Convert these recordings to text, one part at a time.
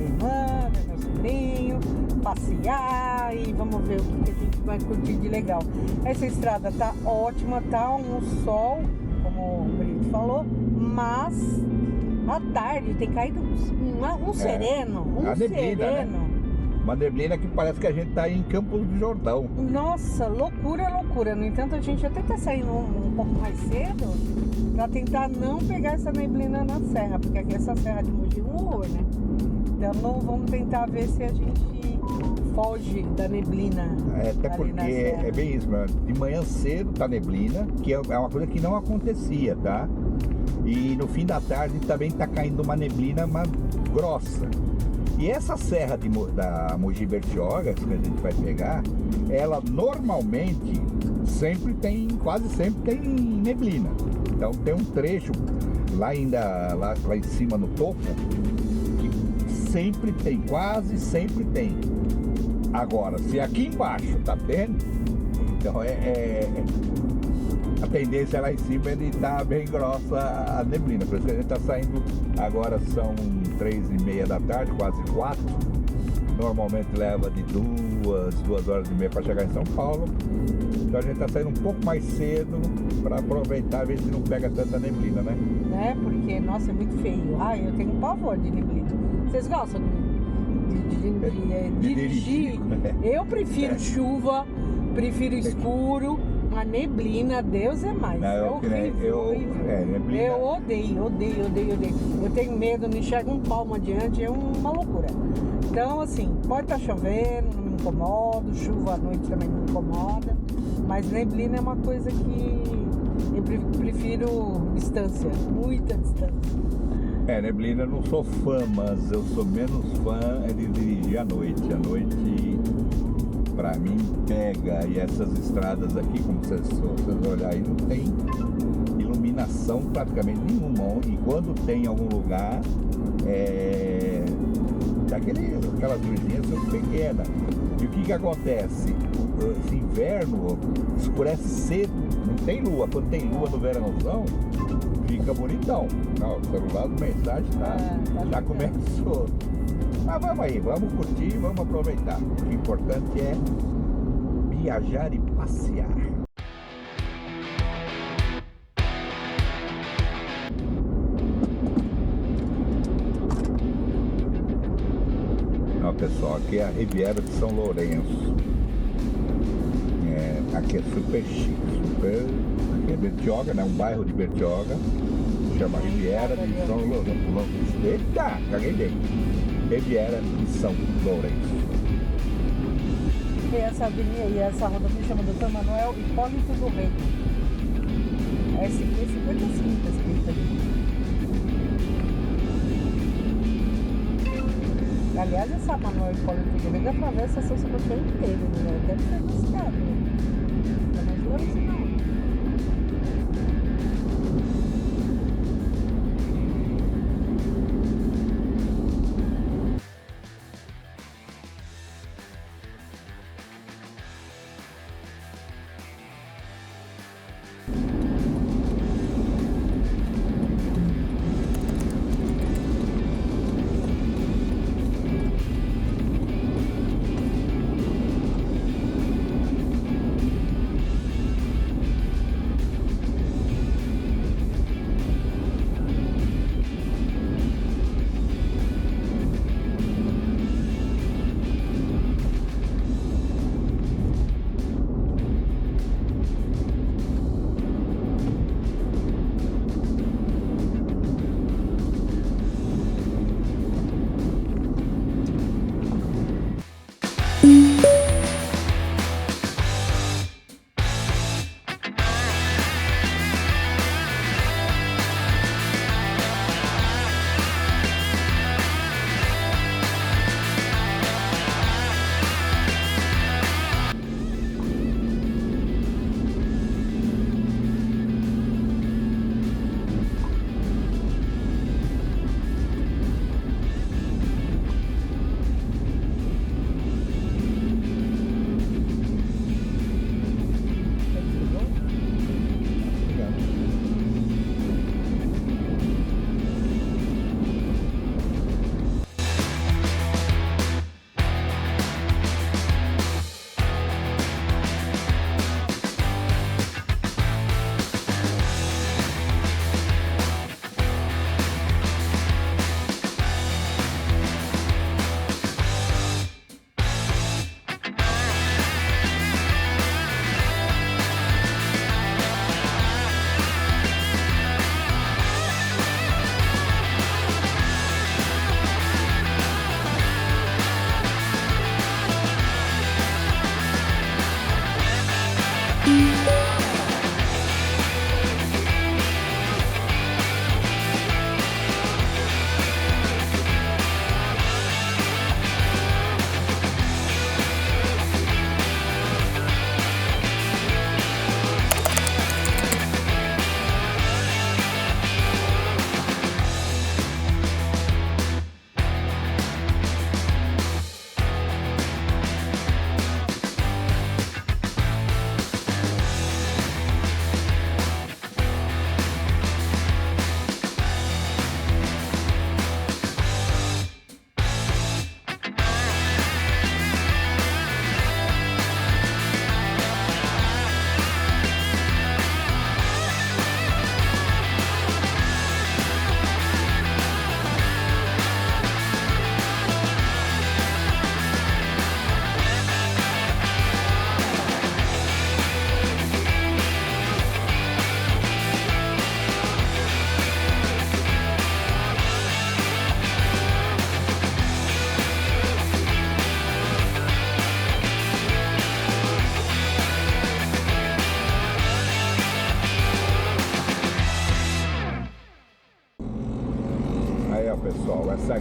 irmã, ver meu sobrinho, passear e vamos ver o que a gente vai curtir de legal. Essa estrada tá ótima, tá um sol, como o Brito falou, mas à tarde tem caído um sereno, neblina, né? Uma neblina que parece que a gente tá em Campos do Jordão. Nossa, loucura, loucura. No entanto, a gente até tá saindo um pouco mais cedo pra tentar não pegar essa neblina na serra, porque aqui essa serra de Mogi é um horror, né? Então vamos tentar ver se a gente foge da neblina. Até porque é bem isso, mano. De manhã cedo tá neblina, que é uma coisa que não acontecia, tá? E no fim da tarde também tá caindo uma neblina grossa. E essa serra da Mogi Bertioga que a gente vai pegar, ela normalmente quase sempre tem neblina. Então tem um trecho lá em cima no topo que sempre tem, quase sempre tem. Agora, se aqui embaixo tá tendo, então a tendência lá em cima é de estar bem grossa a neblina. Por isso que a gente está saindo, agora são 3h30 da tarde, quase 4. Normalmente leva de 2h30 para chegar em São Paulo. Então a gente está saindo um pouco mais cedo para aproveitar, ver se não pega tanta neblina, né? Porque, nossa, é muito feio. Eu tenho um pavor de neblina. Vocês gostam de dirigir? Eu prefiro chuva, prefiro escuro. A neblina, Deus é mais. É horrível. Eu odeio. Eu tenho medo, não enxergo um palmo adiante, é uma loucura. Então, assim, pode estar chovendo, não me incomoda, chuva à noite também não me incomoda, mas neblina é uma coisa que eu prefiro distância, muita distância. Neblina eu não sou fã, mas eu sou menos fã de dirigir à noite. À noite, pra mim, pega. E essas estradas aqui, como vocês olharem aí, não tem iluminação praticamente nenhuma. E quando tem algum lugar, aquelas luzinhas são pequenas. E o que acontece? Esse inverno escurece cedo, não tem lua. Quando tem lua no verãozão, fica bonitão. Não, o celular de mensagem já começou. Mas vamos aí, vamos curtir, vamos aproveitar. O importante é viajar e passear. Ó, pessoal, aqui é a Riviera de São Lourenço. Aqui é super chique, aqui é Bertioga, né? Um bairro de Bertioga. Chama Riviera de São Lourenço. Eita, caguei dentro. Riviera de São Lourenço. E essa avenida e essa rodovia chama Dr. Manuel Hipólito do Rei. É 55 escrito ali. Aliás, essa Manuel Hipólito do Rei atravessa São Sebastião inteiro, né? Deve ser uma cidade, né? Mas não é isso não.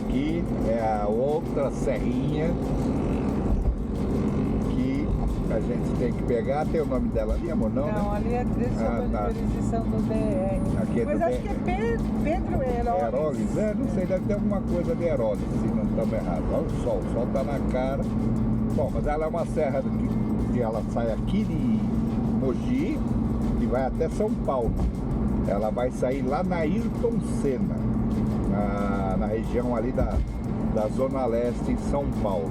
aqui é a outra serrinha que a gente tem que pegar. Tem o nome dela ali, amor? Não, Não, né? ali é jurisdição do DR. Aqui é Mas do acho que é Pedro Heróis. Heróis? É, não sei, deve ter alguma coisa de Heróis, se não estamos errados. Olha o sol tá na cara. Bom, mas ela é uma serra que ela sai aqui de Mogi e vai até São Paulo. Ela vai sair lá na Ayrton Senna, na região ali da Zona Leste em São Paulo.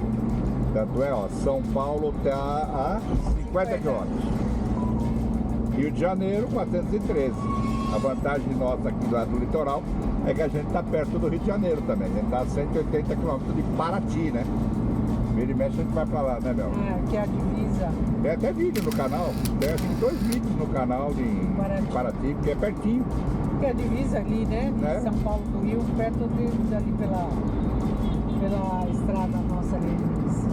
Tanto é, ó, São Paulo tá a 50 quilômetros. Rio de Janeiro, 413. A vantagem nossa aqui lá do litoral é que a gente tá perto do Rio de Janeiro também. A gente tá a 180 quilômetros de Paraty, né? Vira e mexe a gente vai pra lá, né, Mel? Aqui é a divisa. Tem até vídeo no canal. Tem 2 vídeos no canal de Paraty, porque é pertinho. Que é a divisa ali, né? De São Paulo com o Rio, perto deles ali pela estrada nossa ali.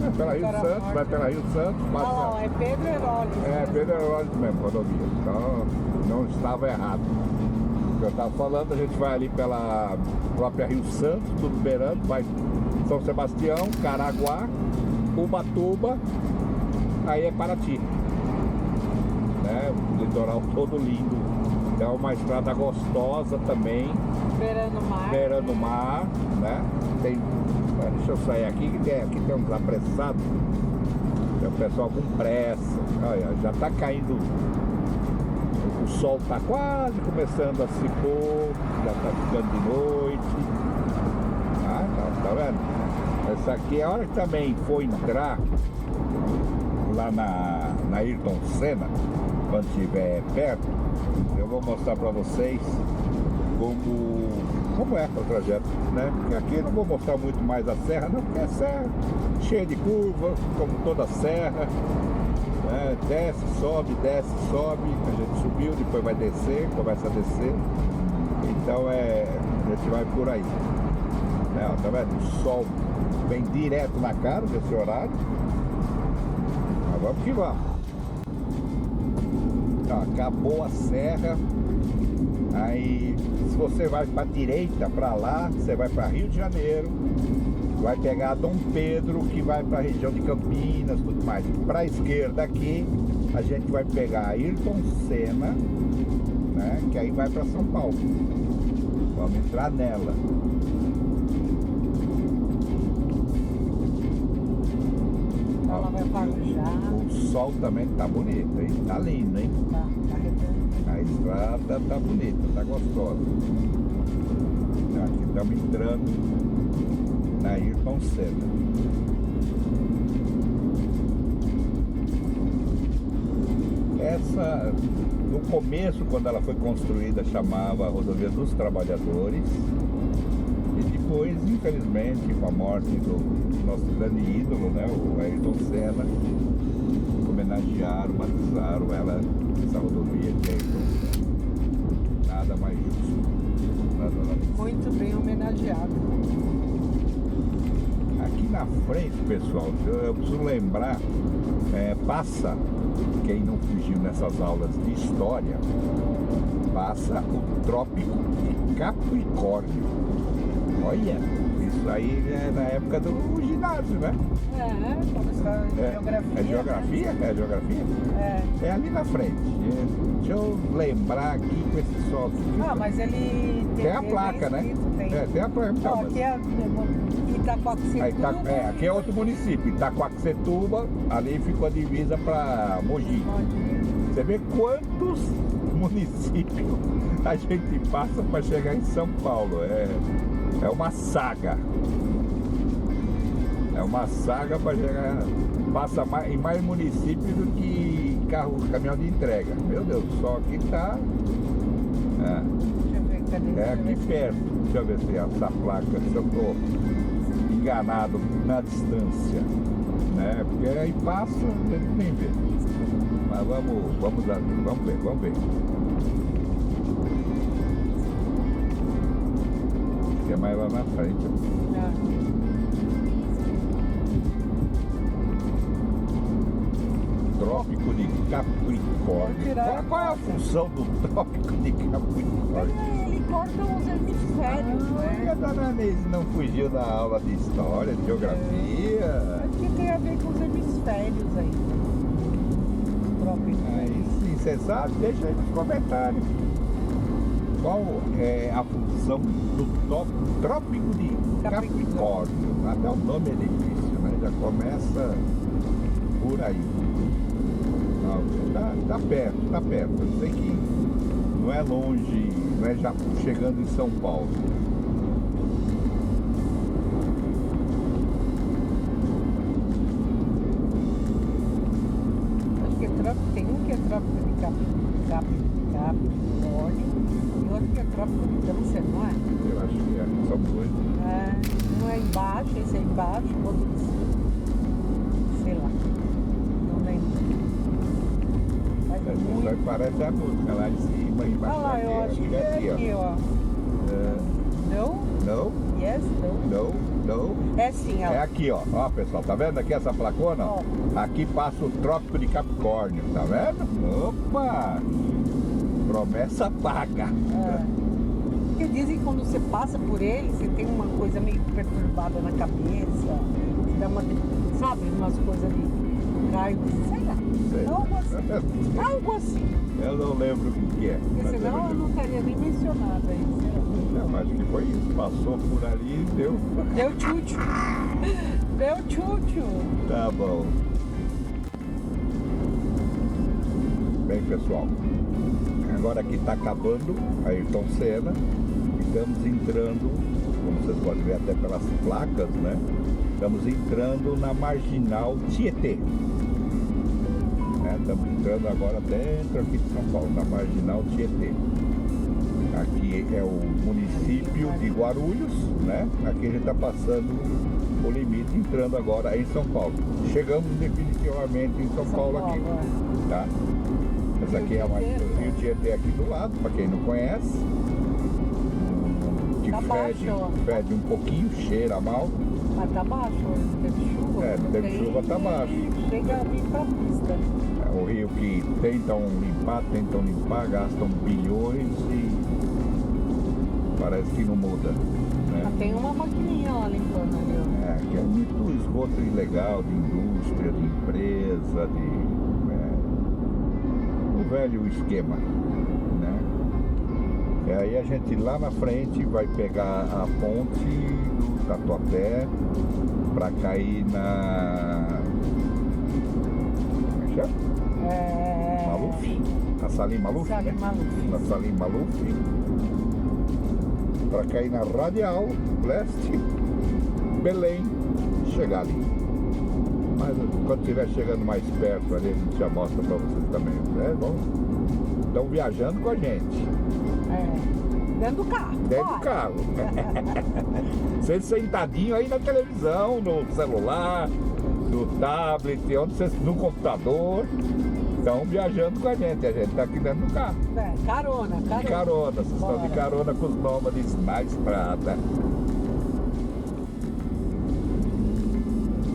É pela Rio Santos, vai pela Rio Santos, passa. Não, é Pedro Heróis. É, Pedro Heróis mesmo, rodovia. Então não estava errado. O que eu estava falando, a gente vai ali pela própria Rio Santos, tudo beirando, vai São Sebastião, Caraguá, Ubatuba, aí é Paraty. Né? O litoral todo lindo. É uma estrada gostosa também. Beirando o mar. Beirando o mar, né? Tem. Deixa eu sair aqui, que aqui tem uns apressados. Tem o pessoal com pressa. Olha, já tá caindo. O sol tá quase começando a se pôr, já tá ficando de noite. Tá vendo? Essa aqui é a hora que também for entrar lá na Ayrton Senna, quando estiver perto, eu vou mostrar para vocês como é o trajeto, né? Porque aqui eu não vou mostrar muito mais a serra, não, porque é serra cheia de curva, como toda serra, né? Desce, sobe, a gente subiu, depois vai descer, começa a descer, então a gente vai por aí, né? Tá vendo? O sol vem direto na cara desse horário, mas vamos que vamos. Acabou a serra. Aí, se você vai para direita, para lá, você vai para Rio de Janeiro, vai pegar Dom Pedro, que vai para a região de Campinas, tudo mais. Para a esquerda aqui, a gente vai pegar Ayrton Senna, né, que aí vai para São Paulo. Vamos entrar nela. Ela vai farujar. O sol também tá bonito, hein? Tá lindo, hein? Tá redando. A estrada tá bonita, tá gostosa. Aqui estamos entrando na Ayrton Senna. Essa, no começo, quando ela foi construída, chamava Rodovia dos Trabalhadores. E depois, infelizmente, com a morte do nosso grande ídolo, né, o Ayrton Senna, homenagearam, batizaram ela, essa rodovia de Ayrton Senna. Nada mais justo. Muito bem homenageado. Aqui na frente, pessoal, eu preciso lembrar, passa, quem não fugiu nessas aulas de história, passa o Trópico de Capricórnio. Olha, isso aí é na época do ginásio, né? Geografia. É geografia? Né? É geografia? É. É ali na frente. Deixa eu lembrar aqui com esse sol aqui. Mas ele tem a placa, né? Tem. Tem a placa. Então, aqui é Itacoaxetuba. Aqui é outro município. Itacoaxetuba, ali ficou a divisa para Mogi. Você vê quantos municípios a gente passa para chegar em São Paulo. É uma saga. É uma saga para chegar. Passa em mais municípios do que caminhão de entrega. Meu Deus, só aqui tá. Deixa eu ver, cadê? É aqui perto. Deixa eu ver se essa placa, se eu tô enganado na distância. Né? Porque aí passa, a gente nem vê. Mas vamos ver. Que é mais lá na frente. Trópico de Capricórnio. Qual é a função do Trópico de Capricórnio? Ele cortam os hemisférios, E né? a dona Neise não fugiu da aula de história, de geografia? Acho que tem a ver com os hemisférios aí. Próprio. Aí sim, você sabe? Deixa aí nos comentários. Qual é a função do trópico de Capricórnio? Até o nome é difícil, né? Já começa por aí. Não, tá perto, tá perto. Eu sei que não é longe, não é já chegando em São Paulo. Acho que tem um que é trópico de Capricórnio e outro que é trópico de Câncer, não é? Eu acho que é, são dois. Um é embaixo, esse é embaixo, o outro em cima. Sei lá. Não lembro. Mas é Isso aí muito. parece a música lá em cima, embaixo. Ah lá, eu acho que é aqui, ó. No? Não, Yes, no? não, não. É sim, ó. É aqui, ó. Ó, pessoal, tá vendo aqui essa placona? Ó. Aqui passa o Trópico de Capricórnio, tá vendo? Opa! Promessa paga. É. Porque dizem que quando você passa por ele, você tem uma coisa meio perturbada na cabeça, dá uma, sabe, umas coisas de raio, sei lá. Sei. Algo assim. Algo assim. Eu não lembro o que é. Porque mas senão eu não teria nem mencionado aí. Não, mas que foi isso. Passou por ali e deu. Deu tchutchu. Deu tchutchu. Tá bom. Bem, pessoal, agora que está acabando a Ayrton Senna, estamos entrando, como vocês podem ver até pelas placas, né? Estamos entrando na Marginal Tietê. Estamos entrando agora dentro aqui de São Paulo, na Marginal Tietê. Aqui é o município de Guarulhos, né? Aqui a gente está passando o limite, entrando agora em São Paulo. Chegamos definitivamente em São Paulo aqui, tá? Essa aqui é a Marginal Rio Tietê aqui do lado, para quem não conhece. Que Tá fede um pouquinho, cheira mal. Mas tá baixo, não teve chuva. Não teve chuva, tá baixo. Chega a vir pra pista. O rio que tentam limpar, gastam bilhões e parece que não muda, né? Mas tem uma maquininha lá limpando ali, Que é muito esgoto ilegal de indústria, de empresa, o velho esquema, né? E aí a gente lá na frente vai pegar a ponte do Tatuapé para cair na... Como é que chama? Maluf? Na Salim Maluf, Salim né? Maluf. Na Salim Maluf, para cair na Radial Leste, Belém, chegar ali. Mas quando estiver chegando mais perto ali, a gente já mostra para vocês também. Estão viajando com a gente. Dentro do carro. Dentro do carro. Vocês sentadinho aí na televisão, no celular, no tablet, no computador. Estão viajando com a gente está aqui dentro do carro. Carona. De carona, vocês estão de carona com os nômades na estrada.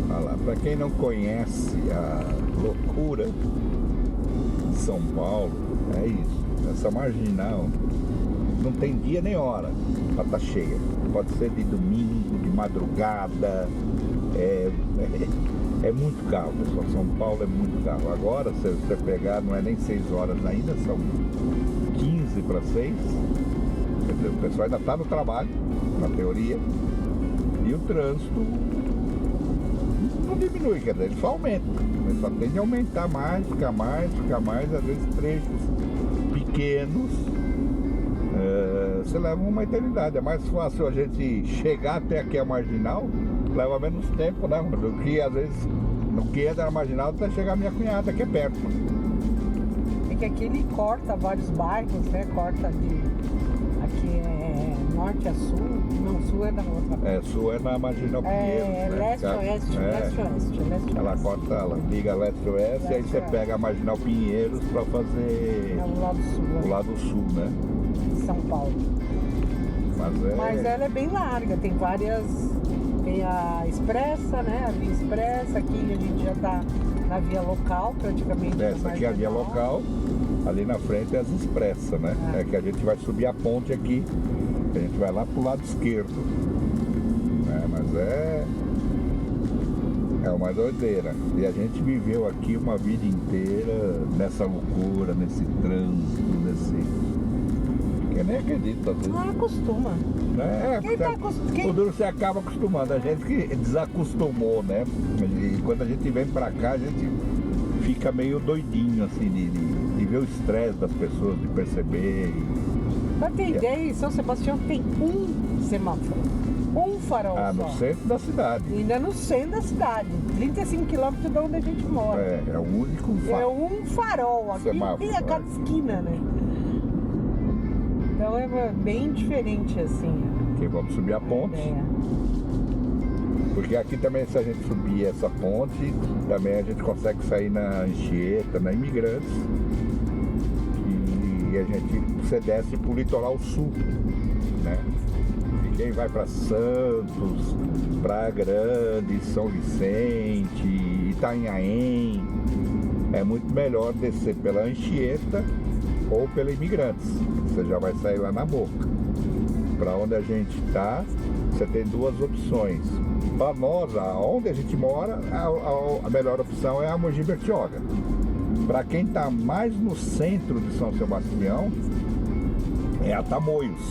Olha lá, para quem não conhece a loucura de São Paulo, é isso. Essa marginal não tem dia nem hora para estar cheia. Pode ser de domingo, de madrugada. É muito carro, pessoal. São Paulo é muito carro. Agora, se você pegar, não é nem 6 horas ainda, são 15 para 6. Quer dizer, o pessoal ainda está no trabalho, na teoria. E o trânsito não diminui, quer dizer, ele só aumenta. Ele só tende a aumentar mais, ficar mais. Às vezes trechos pequenos, você leva uma eternidade. É mais fácil a gente chegar até aqui a Marginal, leva menos tempo, né? Do que às vezes no que entra na Marginal até chegar a minha cunhada, que é perto. É que aqui ele corta vários bairros, né? Corta de... Aqui é norte a sul. Não, sul é da outra. Sul é na Marginal Pinheiros, né? Leste-oeste. Ela corta, ela liga leste-oeste e aí você pega a Marginal Pinheiros para fazer o lado sul. O lado sul, né? São Paulo. Mas ela é bem larga, tem várias. Tem a expressa, né? A via expressa, aqui a gente já tá na via local praticamente. Essa aqui é a via local. Ali na frente é as expressas, né? É que a gente vai subir a ponte aqui, a gente vai lá pro lado esquerdo, né? Mas é uma doideira. E a gente viveu aqui uma vida inteira nessa loucura, nesse trânsito, eu nem acredito às vezes. Não acostuma. O duro você acaba acostumando, a gente que desacostumou, né? E quando a gente vem pra cá, a gente fica meio doidinho, assim, de ver o estresse das pessoas, de perceber. Pra ter ideia, em São Sebastião tem um semáforo, um farol só. No centro da cidade. Ainda no centro da cidade, 35 quilômetros de onde a gente mora. É o único farol. É um farol, aqui tem a cada esquina, né? Então é bem diferente assim. Aqui vamos subir a ponte. Porque aqui também, se a gente subir essa ponte, também a gente consegue sair na Anchieta, na Imigrantes. E a gente, você desce pro litoral sul, né? E quem vai para Santos, Praia Grande, São Vicente, Itanhaém, é muito melhor descer pela Anchieta ou pela Imigrantes. Você já vai sair lá na boca. Para onde a gente está, você tem duas opções. Para nós, onde a gente mora, a melhor opção é a Mogi Bertioga. Para quem está mais no centro de São Sebastião, é a Tamoios,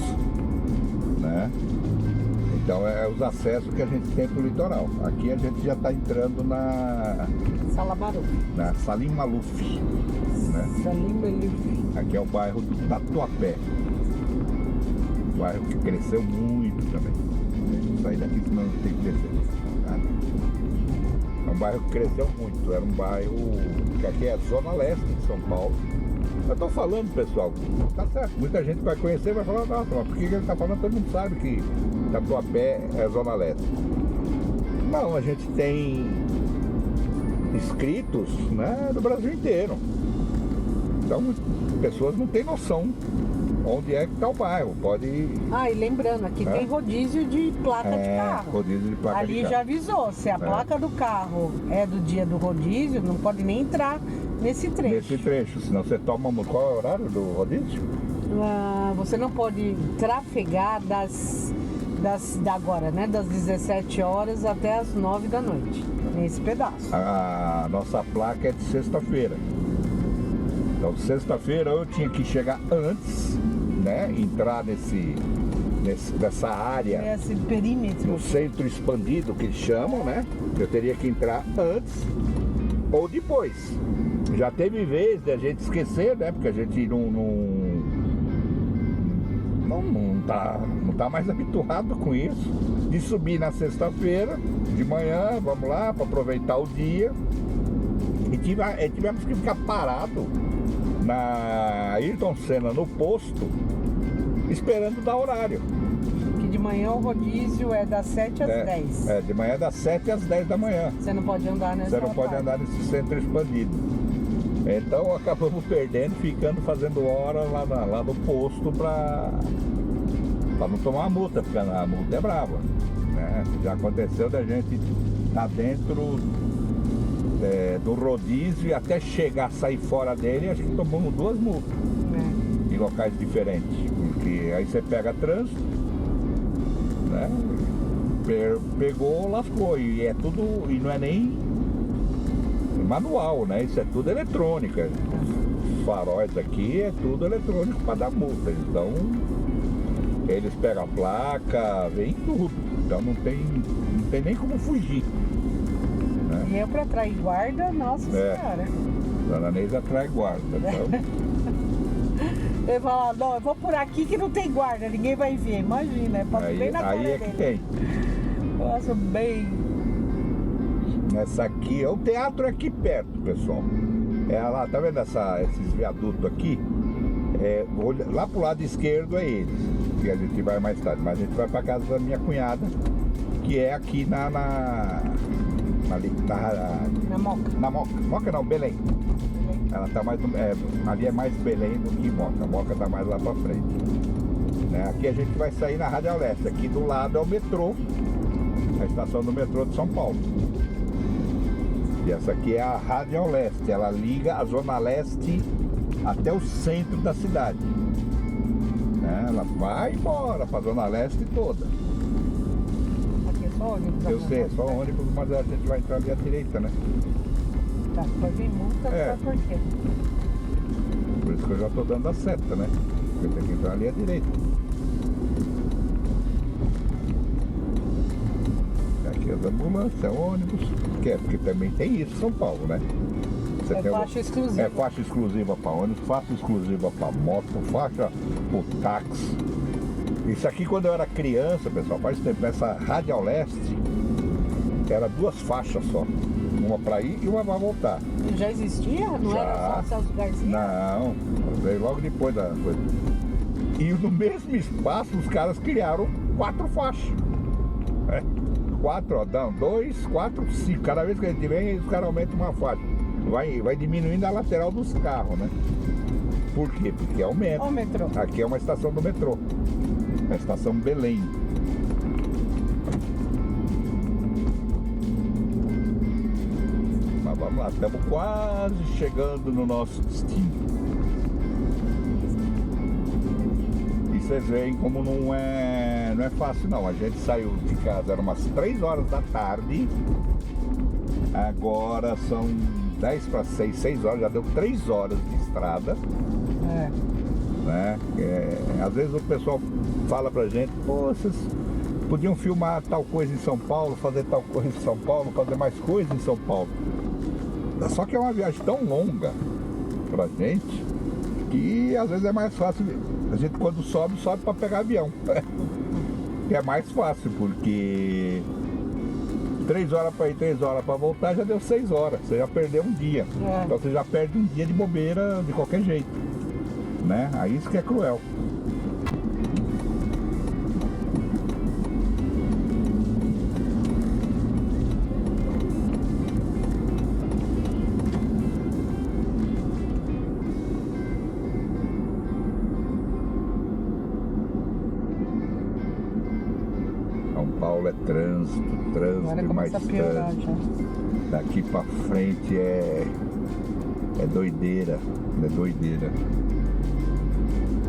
né? Então é os acessos que a gente tem para o litoral. Aqui a gente já está entrando na Salim Maluf, né? Salim Maluf. Aqui é o bairro do Tatuapé. Bairro que cresceu muito também. Vou sair daqui senão tem que descer. É um bairro que cresceu muito. Era um bairro que aqui é a zona leste de São Paulo. Eu tô falando, pessoal, tá certo. Muita gente vai conhecer e vai falar, nossa, mas por que ele tá falando? Todo mundo sabe que Tatuapé é a zona leste. Não, a gente tem inscritos, né, do Brasil inteiro. Então, pessoas não têm noção onde é que está o bairro. Pode ir. E lembrando, aqui tem rodízio de placa de carro. Rodízio de placa Ali de carro. já avisou, se a placa do carro é do dia do rodízio, não pode nem entrar nesse trecho. Senão você toma. Qual é o horário do rodízio? Você não pode trafegar agora, né? Das 17 horas até as 9 da noite. Nesse pedaço. A nossa placa é de sexta-feira. Então, sexta-feira eu tinha que chegar antes, né? Entrar nessa área. Esse perímetro. No centro expandido que eles chamam, né? Eu teria que entrar antes ou depois. Já teve vez de a gente esquecer, né? Porque a gente não tá mais habituado com isso. De subir na sexta-feira, de manhã, vamos lá, para aproveitar o dia. E tivemos que ficar parado na Ayrton Senna, no posto, esperando dar horário. Que de manhã o rodízio é das 7 às 10. De manhã é das 7 às 10 da manhã. Você não pode andar nessa Você não pode andar nesse centro expandido. Então acabamos perdendo, ficando fazendo hora lá no posto para não tomar a multa, porque a multa é brava, né? Já aconteceu da gente estar dentro do rodízio e até chegar a sair fora dele, acho que tomamos 2 multas em locais diferentes, porque aí você pega trânsito, né? Pegou, lascou, e é tudo, e não é nem manual, né? Isso é tudo eletrônico. Os faróis aqui é tudo eletrônico para dar multa, então eles pegam a placa, vem tudo, então não tem nem como fugir. Eu pra atrair guarda, nossa senhora. Dona Neide atrai guarda. Então... Ele fala, não, eu vou por aqui que não tem guarda, ninguém vai ver. Imagina, passa bem na cara dele. Aí é que tem. Passa bem. Essa aqui, o teatro é aqui perto, pessoal. É lá, tá vendo esses viadutos aqui? Lá pro lado esquerdo é eles, que a gente vai mais tarde. Mas a gente vai pra casa da minha cunhada, que é aqui na Moca. Na Moca. Moca não, Belém. Ela tá mais ali é mais Belém do que Moca. Moca tá mais lá pra frente, né? Aqui a gente vai sair na Radial Leste. Aqui do lado é o metrô, a estação do metrô de São Paulo. E essa aqui é a Radial Leste. Ela liga a Zona Leste até o centro da cidade. Né? Ela vai embora pra Zona Leste toda. Aqui é só ônibus. Eu sei, é só ônibus, mas a gente vai entrar ali à direita, né? Tá, pode vir multa, É. sabe por quê? Por isso que eu já tô dando a seta, né? Porque tem que entrar ali à direita. Aqui as ambulâncias, é ônibus. Porque também tem isso em São Paulo, né? Você É tem faixa exclusiva. É faixa exclusiva para ônibus, faixa exclusiva para moto, faixa por táxi. Isso aqui quando eu era criança, pessoal, faz tempo, essa Radial Leste era 2 faixas só. Uma para ir e uma para voltar. Já existia? Não Já. era só Celso Garcia? Não, veio logo depois da coisa. E no mesmo espaço os caras criaram 4 faixas. 4, ó, dão 2, 4, 5. Cada vez que a gente vem, os caras aumentam uma faixa. Vai diminuindo a lateral dos carros, né? Por quê? Porque aumenta. Ó o metrô. Aqui é uma estação do metrô. É a estação Belém. Mas vamos lá, estamos quase chegando no nosso destino. E vocês veem como não é fácil não. A gente saiu de casa, eram umas 3 horas da tarde. Agora são 10 para 6, 6 horas, já deu 3 horas de estrada. É. Né? Às vezes o pessoal fala pra gente, pô, vocês podiam filmar tal coisa em São Paulo, fazer tal coisa em São Paulo, fazer mais coisa em São Paulo. Só que é uma viagem tão longa pra gente que às vezes é mais fácil. A gente quando sobe pra pegar avião. Que é mais fácil, porque 3 horas para ir, 3 horas para voltar, já deu 6 horas. Você já perdeu um dia. É. Então você já perde um dia de bobeira de qualquer jeito. Né? Aí isso que é cruel. São Paulo é trânsito Agora e mais começa a piorar trânsito. já. Daqui pra frente é doideira, é doideira.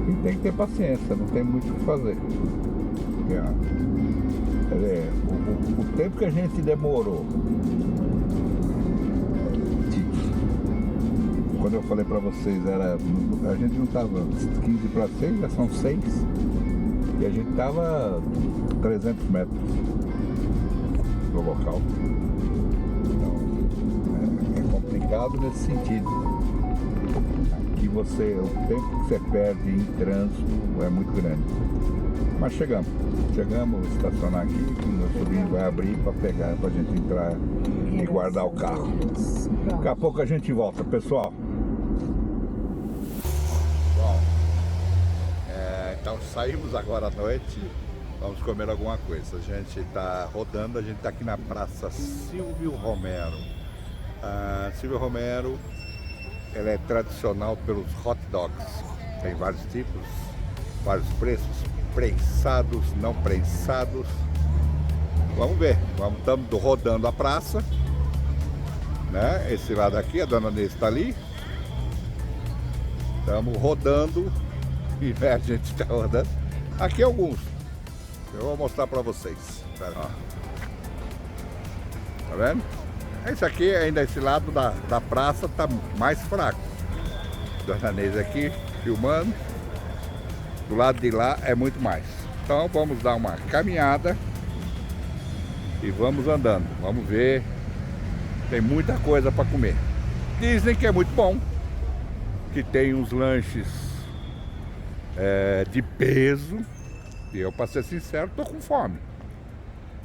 E tem que ter paciência, não tem muito o que fazer. Quer dizer, o tempo que a gente demorou, quando eu falei pra vocês, a gente não tava 15 para 6, já são 6, e a gente tava 300 metros do local. Então, é complicado nesse sentido. Aqui o tempo que você perde em trânsito é muito grande. Mas chegamos, vou estacionar aqui, meu sobrinho vai abrir para pegar, pra gente entrar e guardar o carro. Daqui a pouco a gente volta, pessoal. Bom, então saímos agora à noite, vamos comer alguma coisa. A gente está rodando, a gente está aqui na Praça Silvio Romero. Silvio Romero, ela é tradicional pelos hot dogs. Tem vários tipos, vários preços, prensados, não prensados. Vamos ver, estamos rodando a praça, né? Esse lado aqui, a dona Ney está ali. Estamos rodando e a gente está rodando. Aqui alguns, eu vou mostrar para vocês. Tá vendo? Esse aqui, ainda esse lado da praça, tá mais fraco. Dona Neide aqui, filmando. Do lado de lá é muito mais. Então vamos dar uma caminhada e vamos andando. Vamos ver. Tem muita coisa para comer. Dizem que é muito bom. Que tem uns lanches de peso. E eu, para ser sincero, tô com fome.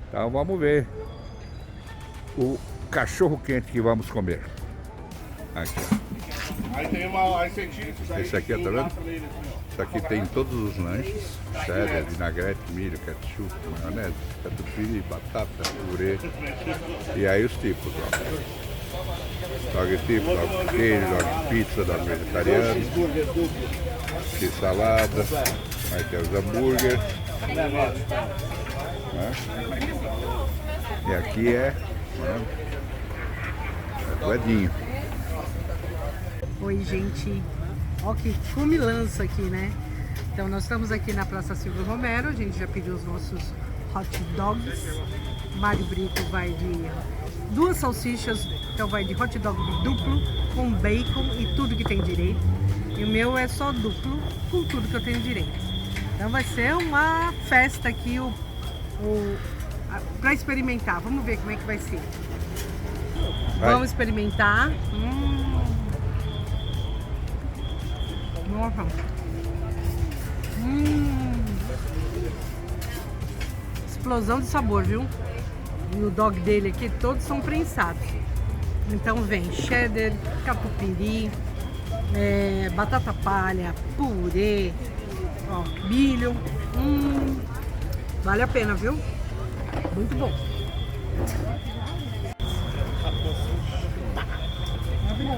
Então vamos ver o cachorro quente que vamos comer. Aqui. Aí tem Esse aqui, tá vendo? Isso aqui tem todos os lanches: cheddar, vinagrete, milho, ketchup, maionese, catupiry, batata, purê. E aí os tipos, ó. Dog tipo, dog queijo, dog pizza, dog vegetariano. Aqui salada. Aí tem os hambúrgueres. Né? E aqui é doedinho. Oi, gente. Ó que fumilança aqui, né? Então nós estamos aqui na Praça Silvio Romero, a gente já pediu os nossos hot dogs. Mário Brito vai de 2 salsichas, então vai de hot dog duplo, com bacon e tudo que tem direito. E o meu é só duplo, com tudo que eu tenho direito. Então vai ser uma festa aqui para experimentar. Vamos ver como é que vai ser. Vamos experimentar. Nossa. Explosão de sabor, viu? No dog dele aqui, todos são prensados. Então vem cheddar, catupiry, batata palha, purê, ó, milho. Vale a pena, viu? Muito bom.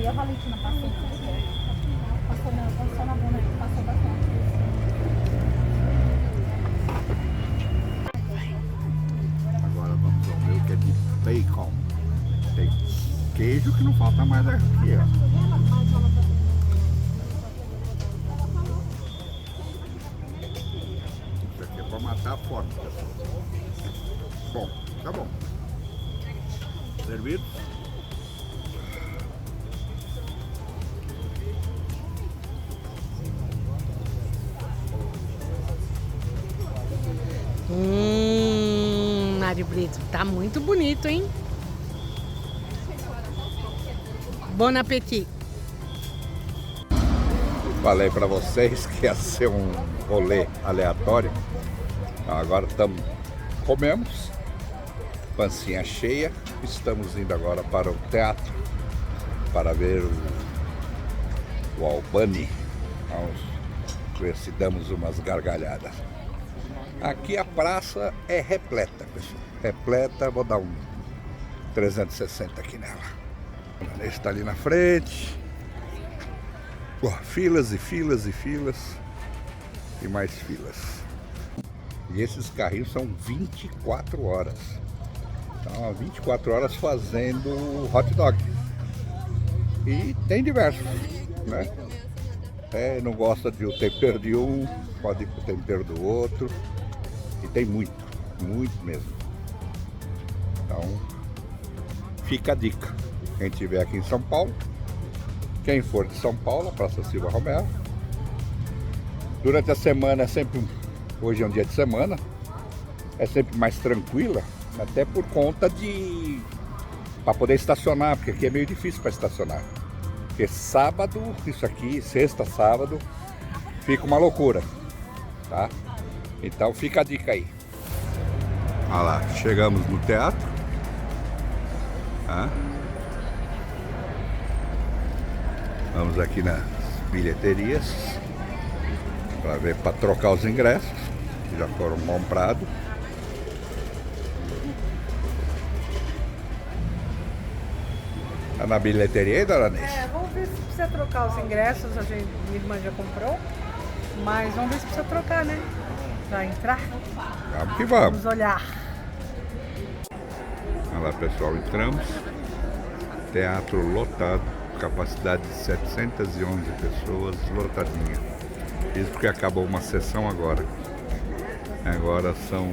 E a Valentina passou na bunda, passou bastante. Agora vamos ao meu que é de bacon. Tem queijo que não falta mais aqui, ó. Isso aqui é pra matar a fome, pessoal. Bom, tá bom. Servido? Mário Brito, tá muito bonito, hein? Bon appétit! Falei pra vocês que ia ser um rolê aleatório. Agora comemos, pancinha cheia. Estamos indo agora para o teatro para ver o Albani. Vamos ver se damos umas gargalhadas. Aqui a praça é repleta, pessoal. Repleta, vou dar um 360 aqui nela. Está ali na frente. Filas e filas e filas. E mais filas. E esses carrinhos são 24 horas. Então, 24 horas fazendo hot dog. E tem diversos, né? Não gosta do tempero de um, pode ir pro tempero do outro. E tem muito, muito mesmo. Então, fica a dica. Quem estiver aqui em São Paulo, quem for de São Paulo, Praça Silvio Romero. Durante a semana é sempre, hoje é um dia de semana, é sempre mais tranquila, até por conta para poder estacionar, porque aqui é meio difícil para estacionar. Porque sábado, isso aqui, sexta, sábado, fica uma loucura, tá? Então fica a dica aí. Olha lá, chegamos no teatro. Vamos aqui nas bilheterias para trocar os ingressos que já foram comprados. Tá na bilheteria aí, dona Neice? Vamos ver se precisa trocar os ingressos. Minha irmã já comprou, mas vamos ver se precisa trocar, né? Pra entrar. Vamos que vamos. Vamos olhar. Olha lá, pessoal, entramos. Teatro lotado, capacidade de 711 pessoas, lotadinha. Isso porque acabou uma sessão agora. Agora são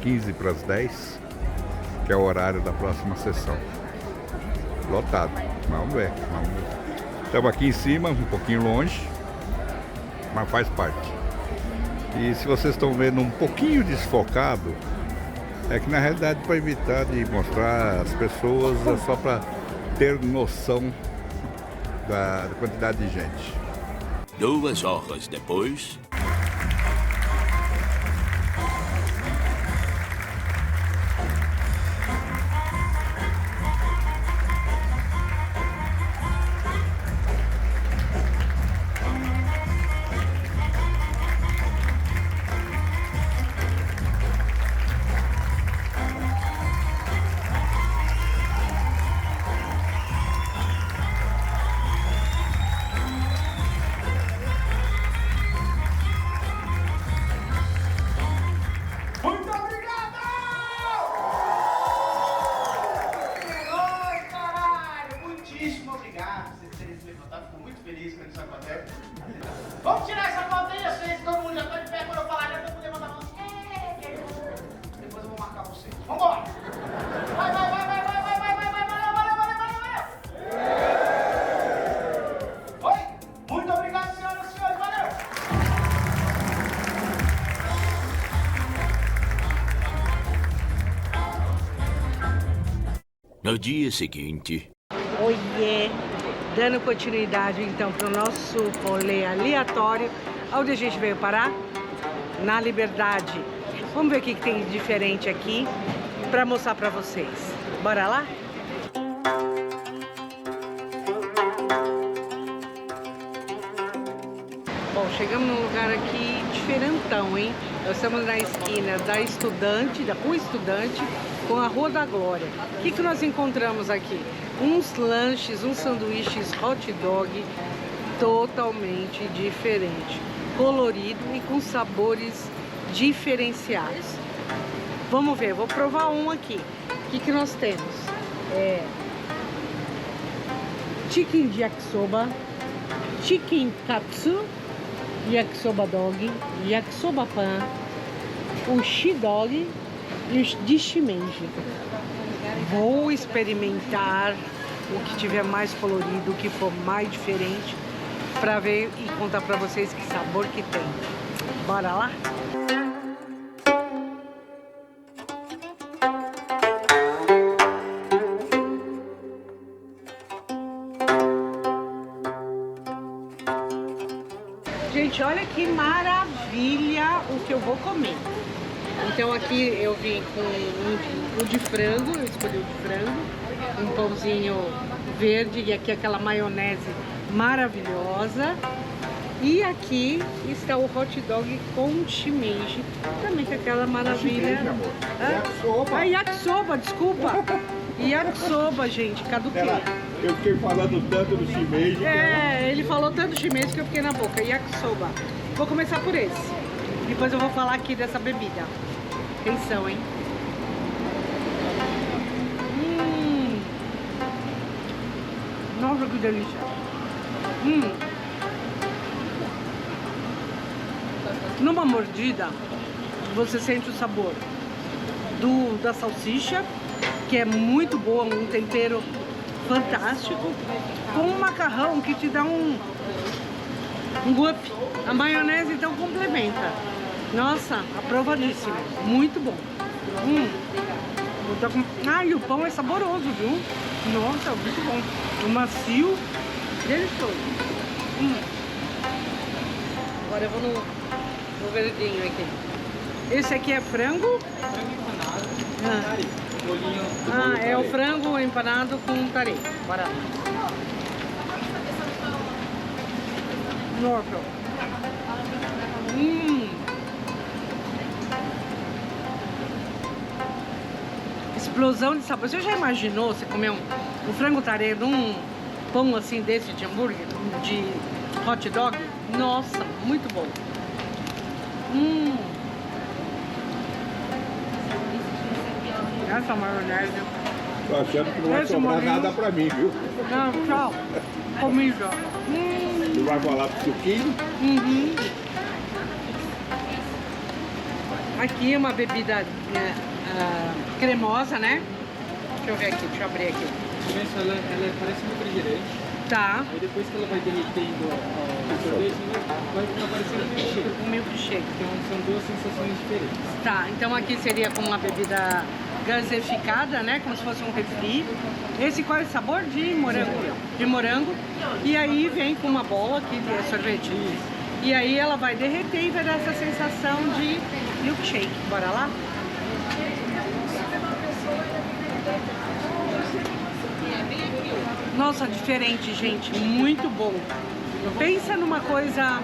15 para as 10, que é o horário da próxima sessão. Lotado. Vamos ver. Estamos aqui em cima, um pouquinho longe, mas faz parte. E se vocês estão vendo um pouquinho desfocado, é que na realidade para evitar de mostrar as pessoas, é só para ter noção da quantidade de gente. 2 horas depois. No dia seguinte... Oiê! Dando continuidade então para o nosso rolê aleatório, onde a gente veio parar? Na Liberdade. Vamos ver o que tem de diferente aqui para mostrar para vocês. Bora lá? Bom, chegamos num lugar aqui diferentão, hein? Nós estamos na esquina da Rua Estudante com a Rua da Glória. O que nós encontramos aqui? Uns lanches, uns sanduíches hot dog totalmente diferente, colorido e com sabores diferenciados. Vamos ver, vou provar um aqui. O que nós temos? Chicken yakisoba, chicken katsu, yakisoba dog, yakisoba pan, o shi-dog e o de shimeji. Vou experimentar o que tiver mais colorido, o que for mais diferente, para ver e contar para vocês que sabor que tem. Bora lá? Gente, olha que maravilha o que eu vou comer. Então aqui eu vim com o de frango, eu escolhi o de frango, um pãozinho verde e aqui aquela maionese maravilhosa. E aqui está o hot dog com shimeji, também com aquela maravilha. Shimeji, amor. Yakisoba. Ah, yakisoba, desculpa. Yakisoba, gente, caduquei. Eu fiquei falando tanto do shimeji. Ele falou tanto shimeji que eu fiquei na boca. Yakisoba. Vou começar por esse. Depois eu vou falar aqui dessa bebida. Atenção, hein? Nossa, que delícia. Numa mordida, você sente o sabor da salsicha, que é muito boa, um tempero fantástico, com um macarrão que te dá um up. A maionese então complementa. Nossa, aprovadíssimo, muito bom. E o pão é saboroso, viu? Nossa, muito bom. O macio, delicioso. Agora eu vou no verdinho aqui. Esse aqui é frango? Frango empanado, tare. Bolinho. É o frango empanado com tare. Bora lá. Nossa. Explosão de sabor. Você já imaginou você comer um frango tare num pão assim desse de hambúrguer, de hot dog? Nossa, muito bom. Essa maionese. Tô achando que não vai sobrar nada pra mim, viu? Não, tchau. Comida. Não vai falar pro suquinho? Aqui é uma bebida cremosa, né? Deixa eu ver aqui, deixa eu abrir aqui. Começa, ela parece um refrigerante. Tá. Aí depois que ela vai derretendo o sorvete, vai aparecendo um milkshake. Um milkshake. Então são duas sensações diferentes. Tá, então aqui seria com uma bebida gaseificada, né? Como se fosse um refri. Esse qual é o sabor? De morango. De morango. E aí vem com uma bola aqui de sorvete. E aí ela vai derreter e vai dar essa sensação de milkshake. Bora lá? Nossa, diferente, gente. Muito bom. Pensa numa coisa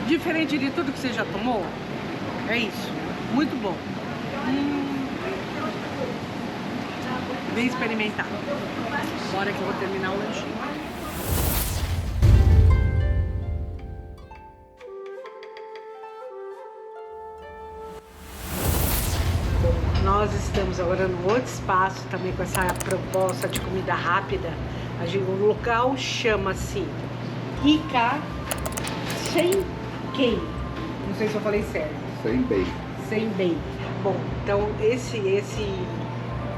diferente de tudo que você já tomou. É isso. Muito bom. Vem experimentar. Bora que eu vou terminar o lanchinho. Nós estamos agora no outro espaço, também com essa proposta de comida rápida. O local chama-se Ika Senkei. Não sei se eu falei certo. Senbei. Bom, então esse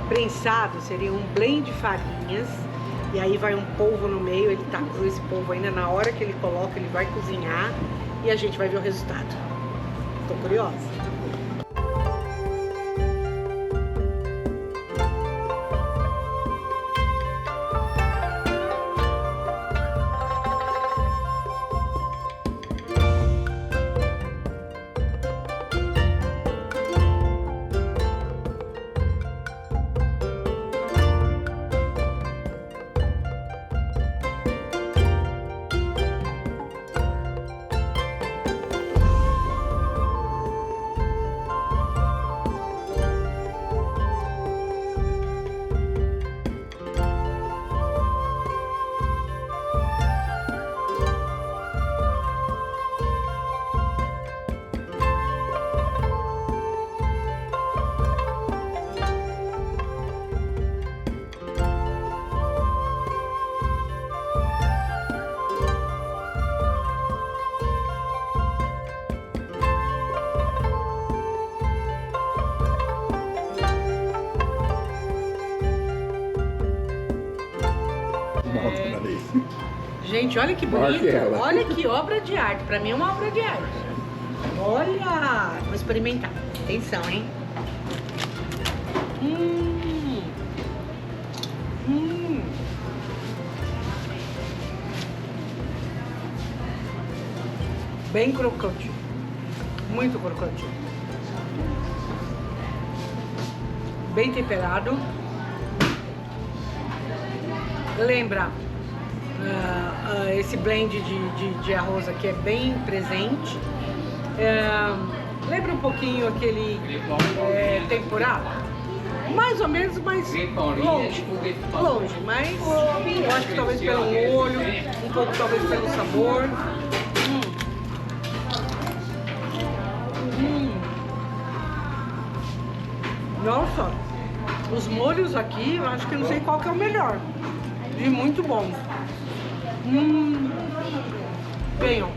prensado seria um blend de farinhas. E aí vai um polvo no meio, ele tá com esse polvo ainda na hora que ele coloca, ele vai cozinhar. E a gente vai ver o resultado. Tô curiosa. Gente, olha que bonito. Olha que obra de arte. Pra mim é uma obra de arte. Olha! Vou experimentar. Atenção, hein? Bem crocante. Muito crocante. Bem temperado. Lembra esse blend de arroz aqui é bem presente. Lembra um pouquinho aquele tempurá? Mais ou menos, mas longe, mas eu acho que talvez pelo molho, um pouco talvez pelo sabor. Nossa, os molhos aqui, eu acho que eu não sei qual que é o melhor. E muito bom. Venham.